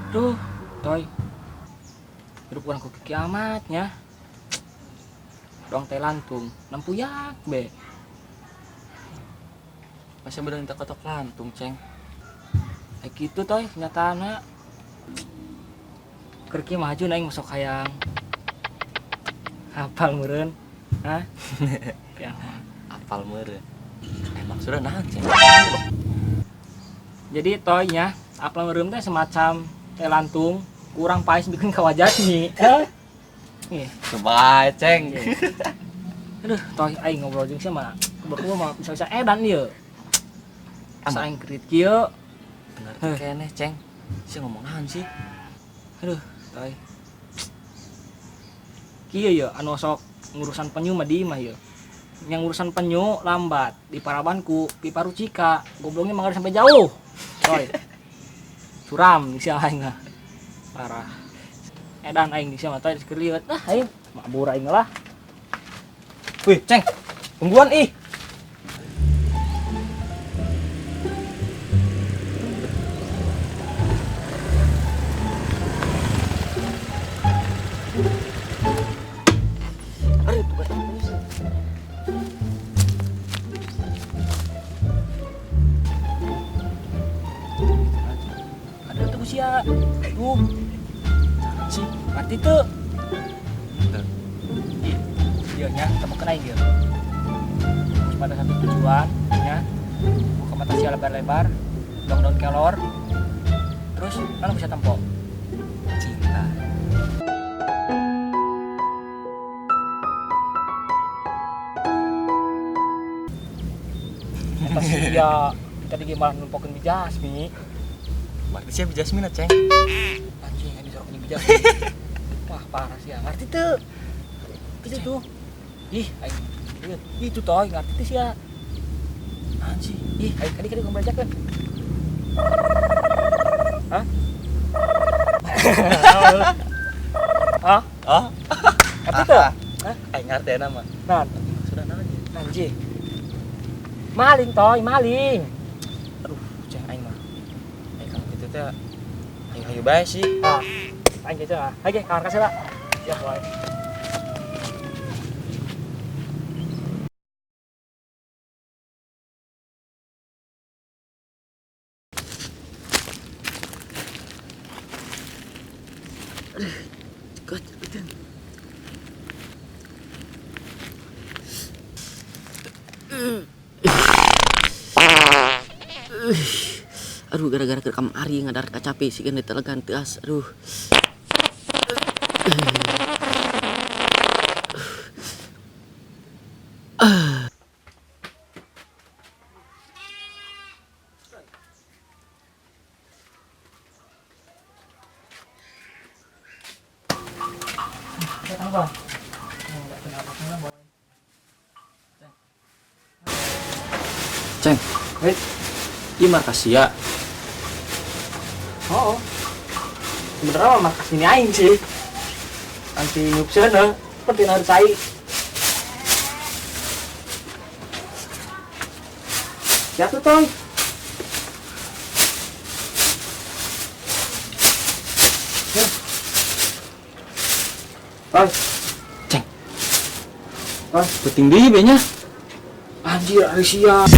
Duh, toy, hidup orang ku kiamatnya. Dong teh lantung, nampuyak be. Masih bener minta kotok lantung, Ceng. Kayak gitu toy, kenyataannya. Kerki maju naing masuk hayang. Hafal meureun. Hah? Ya. Apal meureun. Maksudnya naon, Ceng? Jadi toynya, apal meureun teh semacam teh lantung, kurang pais bikin ka wajah nih. Nih. Coba, Ceng. Aduh, toy aing ngobrol jeung sia mah. Berdua mah bisa-bisa edan ieu. Asa aing krit kieu. Bener keneh, Ceng. Si ngomong naon sih? Aduh, toy. Kieu ya anu sok ngurusan penyu mah di mah ya. Yang urusan penyu lambat di Parabanku, Pipa Rucika, gobloknya mangga sampai jauh. Toy. Suram di sia aing mah. Parah. Edan aing di sia mah toy keur ah aing mabur aing lah. Wih, Ceng. Tungguan ih. Ada tuh sia. Tuh. Si, mati tuh. Iya nya, temu kena ieu. Terus pada satu tujuan nya. Buka mata sia lebar-lebar, daun-daun kelor. Terus kan bisa tempo. Cinta. Eta sia tadi ge malah numpokeun di Jasmi. Berarti siapa Jasmine, Ceng? Anjing yang disorok di Jasmi. Wah, parah sih ya. Ngerti tuh. Itu tuh. Ih, aing. Itu toy ngerti tuh sia. Anjing. Ih, aing kadi ngobrol ajakeun. Hah? Hah? Oh, Ngerti tuh? Hah? aing ngerti nama. Nah, Sudah naon ya? anjing. Maling toy, maling. Aduh, Ceng aing mah. Kalau gitu teh ayo bae sih. Ah, aing gitu lah. Oke, kawan kasih lah. Siap, boy. Aduh gara-gara kerekam Ari ngadar kacape sih kan ditelegan teas. Aduh. Datang, Bang. Enggak kenapa kenapa, Boy. Ceng. Wait. Ieu markas sia. Oh. Sebenarnya mah markas ini aing sih. Anti nyupseun seperti harus sai. Siap tuh, Toy. Toy. Ceng. Toy. Penting deui be nya. Anjir, Asia.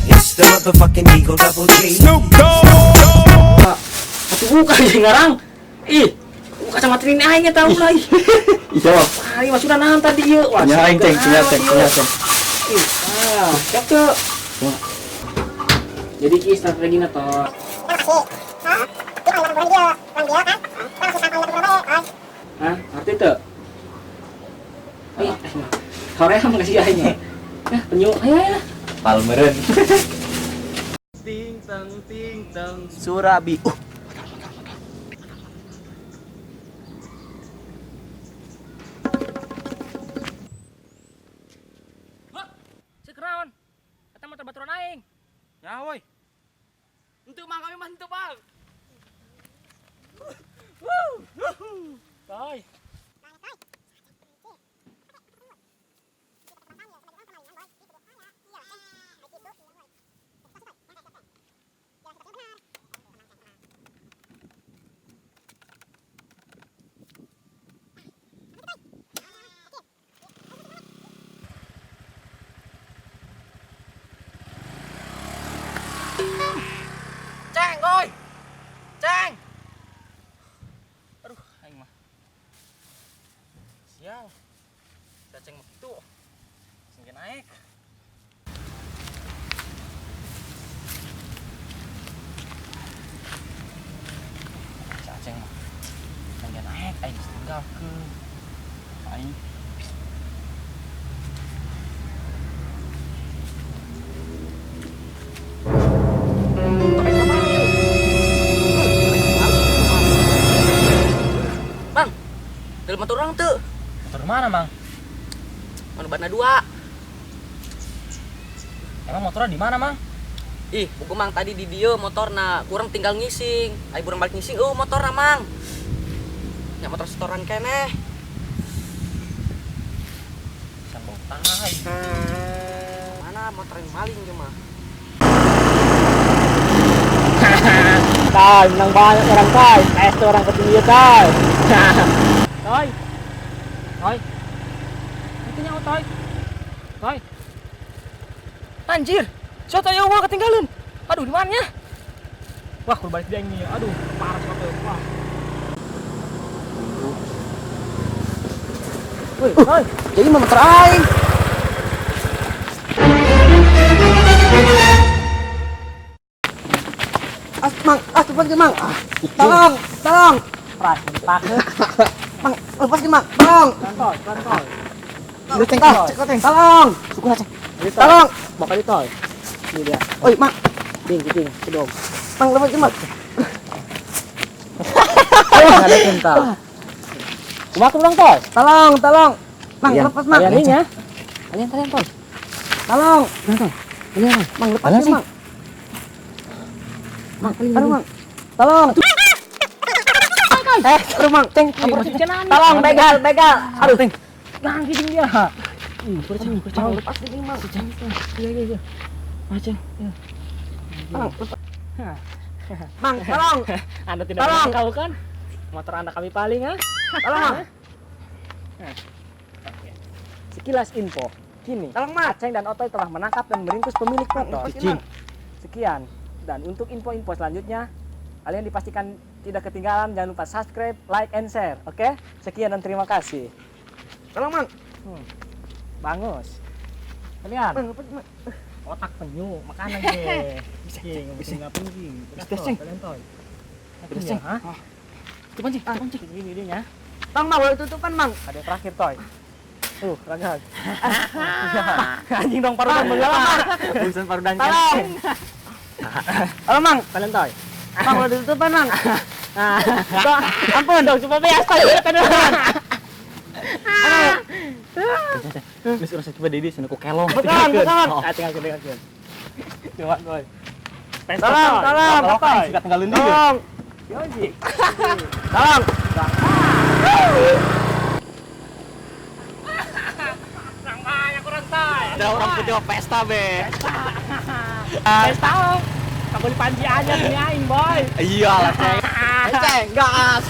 It's the motherfucking Eagle Double G. Atuh buka di ngarang. Ih, buka kacamata ini aingnya tahu lagi. Iya, Bang. Hari mah sudah nahan tadi ieu. Wah, Punya aing, Ceng, punya Ceng, punya Ceng. Ih, siap tuh. Jadi ki strategina toh. Hah, arti tuh? Ih, sore mah kasih aingnya. Nah, penyu, ayo. Palmeren. Ting tang Surabi. Sekerawan. Eta motor baturan aing. Ya, woi. Untuk mah kami mah henteu, Bang. Toy. cacing itu. Singkin naik. Cacing mah. Singkin naik aing tinggal ke aing. Bang, dalam motor orang tuh. Motor mana, Mang? Mana bana dua. Emang motornya di mana, Mang? Ih, buku mang tadi di dia motorna kurang tinggal ngising. Ayo burang balik ngising. Motorna mang. Ya motor setoran keneh. Sambung tai. Mana motor yang maling cuma. Tay, menang banyak orang tay. Itu orang petinggi tay. Tay. Tay. Itu nyawa tay. Tay. Anjir. Siapa tahu gua ketinggalan. Aduh, di mana? Wah, berbalik dia ini. Aduh, parah banget. Wah. Woi, tay. Jadi mau motor aing. Mang, cepat ke mang. Tolong. Pras, pak. Mang, lepas ke mang. Tolong. Kantoi. Lu ceng. Tolong. Suku ceng. Tolong. Bapak itu. Ini dia. Oi, mang. Ding, kedong. Mang, lepas ke mang. Ada cinta. Kumaha tuh toy? Tolong. Mang, lepas mang. Kalian ini ya. Kalian toy. Tolong. Kalian. Mang, lepas ke mang. Mang, mang. Tolong. Aduh, mang. Ceng. Tolong, begal. Aduh, Ting. Nah, gini dia. Kurcing. Lepas ke mang. Iya. Macam. Mang, mang, tolong. Anda tidak Tolong. tahu kan? Motor Anda kami paling, ha? Tolong. Sekilas info. Kini, Tolong, Mak. Aceng dan Otoy telah menangkap dan meringkus pemilik motor. Lepas ke mang. Sekian. Dan untuk info-info selanjutnya, kalian dipastikan tidak ketinggalan. Jangan lupa subscribe, like, and share. Oke? Sekian dan terima kasih. Tolong, mang. Bagus. Kalian, Mang, lepas ke mang. otak penyu, makanan ge. Bisa nggak penting. Bisa, Ceng. Kalian toy. Bisa, Ceng. Itu pancing. Ini dia. Tolong, mang, boleh tutupan, mang. Ada yang terakhir toy. Ragak. Anjing dong parudan menggelap. Urusan parudan kan. Tolong, mang. Kalian toy. Mang, boleh tutupan, mang. Ampun dong, cuma biasa toy. Terus urus coba Dedi sana ku kelong. Bukan. Tinggal. Cuma toy. Tolong. Sudah tinggalin dia. Tolong. Yoji. Tolong. Nang banyak kurang toy. Ada orang putih pesta be. Pesta. Kamu di panji aja nih aing, boy. Iya lah, Ceng. Ceng, gas.